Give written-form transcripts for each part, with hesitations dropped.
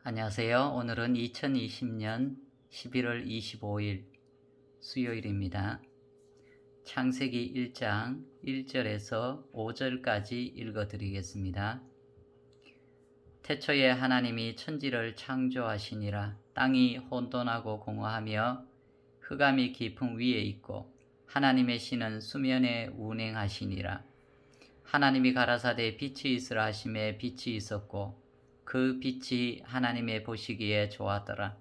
안녕하세요. 오늘은 2020년 11월 25일 수요일입니다. 창세기 1장 1절에서 5절까지 읽어드리겠습니다. 태초에 하나님이 천지를 창조하시니라. 땅이 혼돈하고 공허하며 흑암이 깊음 위에 있고 하나님의 신은 수면에 운행하시니라. 하나님이 가라사대 빛이 있으라 하심에 빛이 있었고 그 빛이 하나님의 보시기에 좋았더라.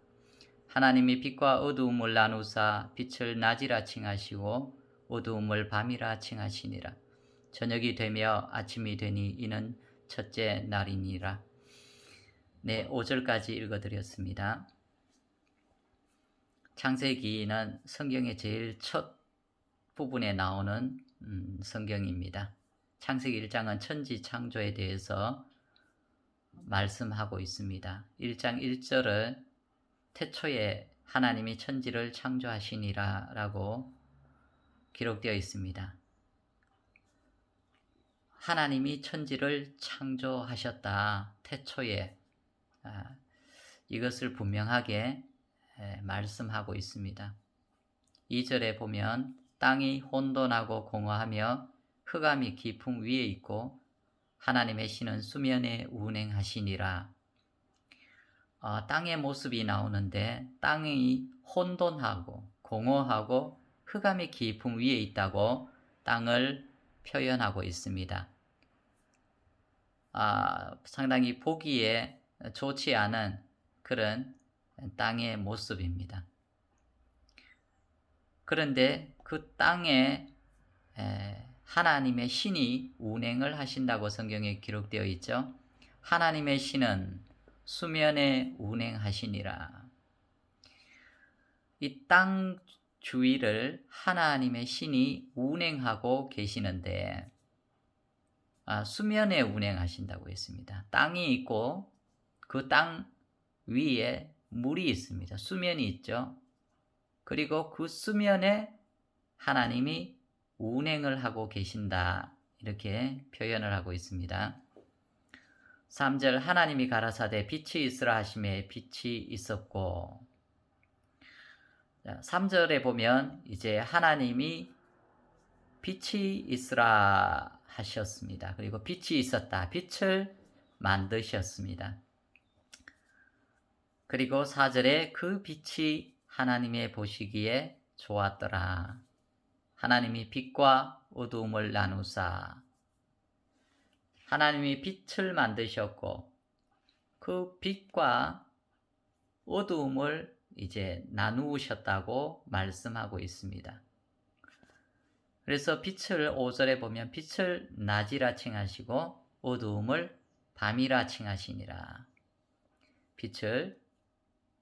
하나님이 빛과 어두움을 나누사 빛을 낮이라 칭하시고 어두움을 밤이라 칭하시니라. 저녁이 되며 아침이 되니 이는 첫째 날이니라. 네, 5절까지 읽어드렸습니다. 창세기는 성경의 제일 첫 부분에 나오는 성경입니다. 창세기 1장은 천지 창조에 대해서 말씀하고 있습니다. 1장 1절은 태초에 하나님이 천지를 창조하시니라 라고 기록되어 있습니다. 하나님이 천지를 창조하셨다. 태초에 이것을 분명하게 말씀하고 있습니다. 2절에 보면 땅이 혼돈하고 공허하며 흑암이 깊음 위에 있고 하나님의 신은 수면에 운행하시니라. 땅의 모습이 나오는데 땅이 혼돈하고 공허하고 흑암이 깊음 위에 있다고 땅을 표현하고 있습니다. 상당히 보기에 좋지 않은 그런 땅의 모습입니다. 그런데 그 땅에 하나님의 신이 운행을 하신다고 성경에 기록되어 있죠. 하나님의 신은 수면에 운행하시니라. 이 땅 주위를 하나님의 신이 운행하고 계시는데 수면에 운행하신다고 했습니다. 땅이 있고 그 땅 위에 물이 있습니다. 수면이 있죠. 그리고 그 수면에 하나님이 운행을 하고 계신다. 이렇게 표현을 하고 있습니다. 3절 하나님이 가라사대 빛이 있으라 하심에 빛이 있었고 3절에 보면 이제 하나님이 빛이 있으라 하셨습니다. 그리고 빛이 있었다. 빛을 만드셨습니다. 그리고 4절에 그 빛이 하나님의 보시기에 좋았더라. 하나님이 빛과 어두움을 나누사 하나님이 빛을 만드셨고 그 빛과 어두움을 이제 나누셨다고 말씀하고 있습니다. 그래서 빛을 5절에 보면 빛을 낮이라 칭하시고 어두움을 밤이라 칭하시니라. 빛을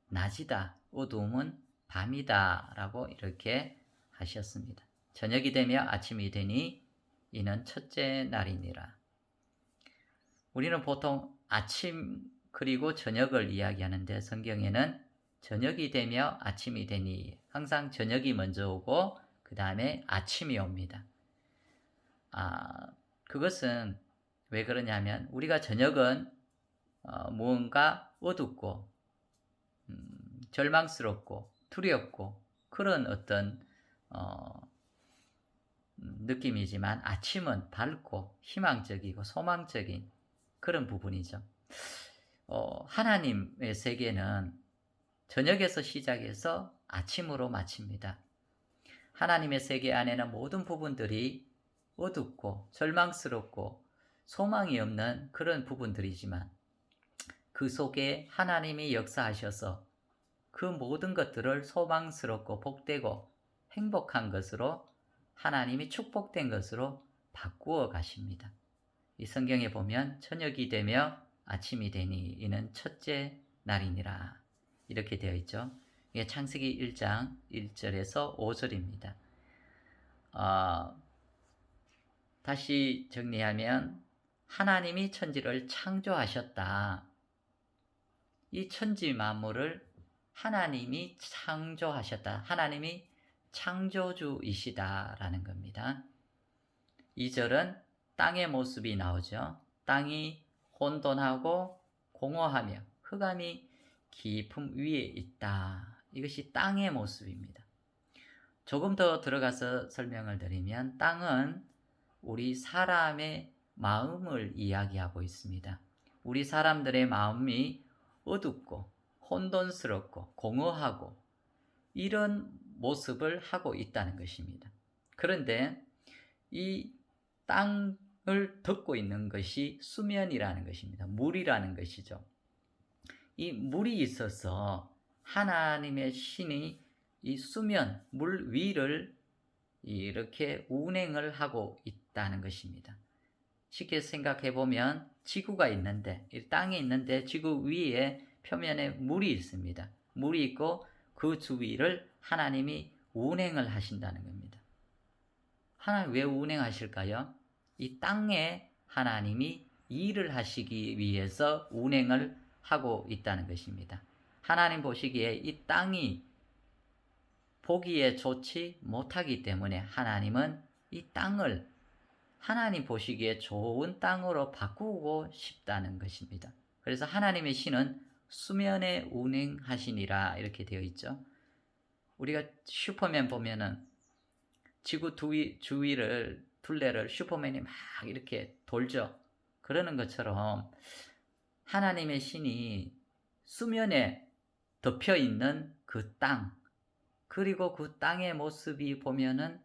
낮이다, 어두움은 밤이다 라고 이렇게 하셨습니다. 저녁이 되며 아침이 되니 이는 첫째 날이니라. 우리는 보통 아침 그리고 저녁을 이야기하는데 성경에는 저녁이 되며 아침이 되니 항상 저녁이 먼저 오고 그 다음에 아침이 옵니다. 그것은 왜 그러냐면 우리가 저녁은 무언가 어둡고 절망스럽고 두렵고 그런 어떤 느낌이지만 아침은 밝고 희망적이고 소망적인 그런 부분이죠. 하나님의 세계는 저녁에서 시작해서 아침으로 마칩니다. 하나님의 세계 안에는 모든 부분들이 어둡고 절망스럽고 소망이 없는 그런 부분들이지만 그 속에 하나님이 역사하셔서 그 모든 것들을 소망스럽고 복되고 행복한 것으로 하나님이 축복된 것으로 바꾸어 가십니다. 이 성경에 보면 저녁이 되며 아침이 되니 이는 첫째 날이니라 이렇게 되어 있죠. 이게 창세기 1장 1절에서 5절입니다. 다시 정리하면 하나님이 천지를 창조하셨다. 이 천지 만물을 하나님이 창조하셨다. 하나님이 창조주이시다라는 겁니다. 2절은 땅의 모습이 나오죠. 땅이 혼돈하고 공허하며 흑암이 깊음 위에 있다. 이것이 땅의 모습입니다. 조금 더 들어가서 설명을 드리면 땅은 우리 사람의 마음을 이야기하고 있습니다. 우리 사람들의 마음이 어둡고 혼돈스럽고 공허하고 이런 모습을 하고 있다는 것입니다. 그런데 이 땅을 덮고 있는 것이 수면이라는 것입니다. 물이라는 것이죠. 이 물이 있어서 하나님의 신이 이 수면, 물 위를 이렇게 운행을 하고 있다는 것입니다. 쉽게 생각해 보면 지구가 있는데, 땅이 있는데 지구 위에 표면에 물이 있습니다. 물이 있고 그 주위를 하나님이 운행을 하신다는 겁니다. 하나님 왜 운행하실까요? 이 땅에 하나님이 일을 하시기 위해서 운행을 하고 있다는 것입니다. 하나님 보시기에 이 땅이 보기에 좋지 못하기 때문에 하나님은 이 땅을 하나님 보시기에 좋은 땅으로 바꾸고 싶다는 것입니다. 그래서 하나님의 신은 수면에 운행하시니라 이렇게 되어 있죠. 우리가 슈퍼맨 보면은 지구 주위를 둘레를 슈퍼맨이 막 이렇게 돌죠. 그러는 것처럼 하나님의 신이 수면에 덮여 있는 그 땅, 그리고 그 땅의 모습이 보면은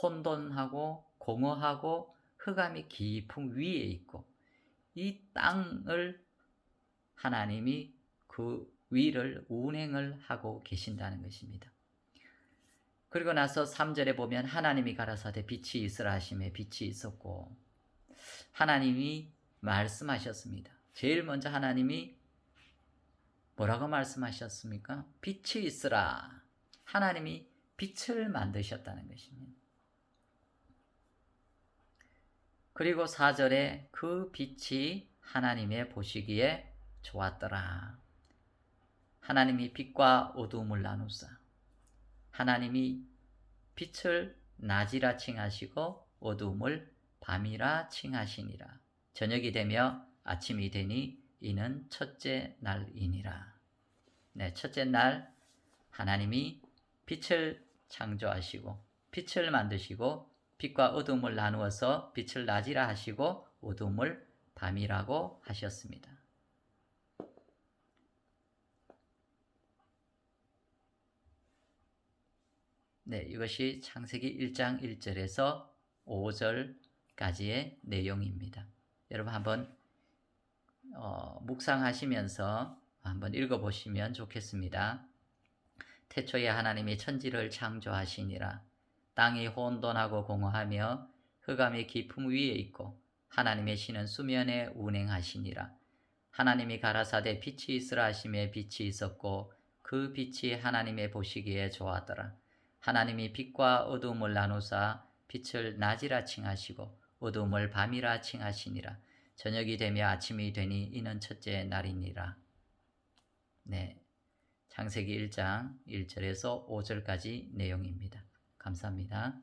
혼돈하고 공허하고 흑암이 깊은 위에 있고 이 땅을 하나님이 그 위를 운행을 하고 계신다는 것입니다. 그리고 나서 3절에 보면 하나님이 가라사대 빛이 있으라 하심에 빛이 있었고 하나님이 말씀하셨습니다. 제일 먼저 하나님이 뭐라고 말씀하셨습니까? 빛이 있으라. 하나님이 빛을 만드셨다는 것입니다. 그리고 4절에 그 빛이 하나님의 보시기에 좋았더라. 하나님이 빛과 어두움을 나누사 하나님이 빛을 낮이라 칭하시고 어두움을 밤이라 칭하시니라. 저녁이 되며 아침이 되니 이는 첫째 날이니라. 네, 첫째 날 하나님이 빛을 창조하시고 빛을 만드시고 빛과 어두움을 나누어서 빛을 낮이라 하시고 어두움을 밤이라고 하셨습니다. 네, 이것이 창세기 1장 1절에서 5절까지의 내용입니다. 여러분 한번 묵상하시면서 한번 읽어보시면 좋겠습니다. 태초에 하나님이 천지를 창조하시니라. 땅이 혼돈하고 공허하며 흑암이 깊음 위에 있고 하나님의 신은 수면에 운행하시니라. 하나님이 가라사대 빛이 있으라 하심에 빛이 있었고 그 빛이 하나님의 보시기에 좋았더라. 하나님이 빛과 어두움을 나누사 빛을 낮이라 칭하시고 어두움을 밤이라 칭하시니라. 저녁이 되며 아침이 되니 이는 첫째 날이니라. 네, 창세기 1장 1절에서 5절까지 내용입니다. 감사합니다.